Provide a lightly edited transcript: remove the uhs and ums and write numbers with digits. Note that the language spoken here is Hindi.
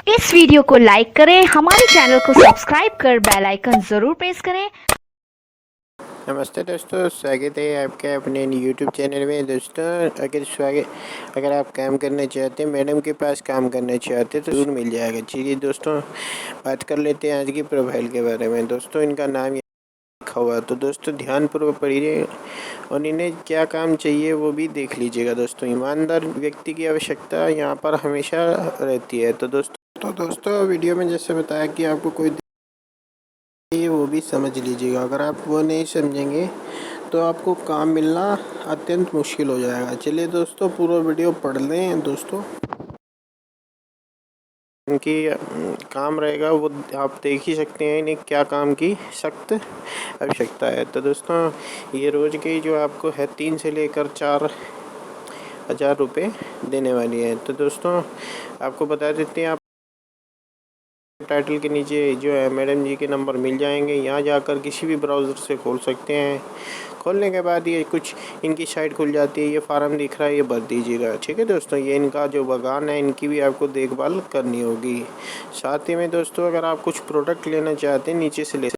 इस वीडियो को लाइक करें, हमारे चैनल को सब्सक्राइब कर बेल आइकन जरूर प्रेस करें। नमस्ते दोस्तों, स्वागत है आपका अपने यूट्यूब चैनल में। दोस्तों अगर आप काम करना चाहते हैं, मैडम के पास काम करना चाहते हैं तो जरूर मिल जाएगा। चलिए दोस्तों, बात कर लेते हैं आज की प्रोफाइल के बारे में। दोस्तों इनका नाम लिखा हुआ, तो दोस्तों ध्यानपूर्वक पढ़िए और इन्हें क्या काम चाहिए वो भी देख लीजिएगा। दोस्तों ईमानदार व्यक्ति की आवश्यकता यहाँ पर हमेशा रहती है। तो दोस्तों वीडियो में जैसे बताया कि आपको कोई ये वो भी समझ लीजिएगा। अगर आप वो नहीं समझेंगे तो आपको काम मिलना अत्यंत मुश्किल हो जाएगा। चलिए दोस्तों, पूरा वीडियो पढ़ लें। दोस्तों इनकी काम रहेगा वो आप देख ही सकते हैं, इन्हें क्या काम की सख्त आवश्यकता है। तो दोस्तों ये रोज़ की जो आपको है 3 से लेकर 4,000 रुपये देने वाली है। तो दोस्तों आपको बता देते हैं, आप टाइटल के नीचे जो है मैडम जी के नंबर मिल जाएंगे। यहाँ जाकर किसी भी ब्राउज़र से खोल सकते हैं। खोलने के बाद ये कुछ इनकी साइट खुल जाती है। ये फार्म दिख रहा है, ये भर दीजिएगा। ठीक है दोस्तों, ये इनका जो बागान है इनकी भी आपको देखभाल करनी होगी। साथ ही में दोस्तों अगर आप कुछ प्रोडक्ट लेना चाहते हैं नीचे से ले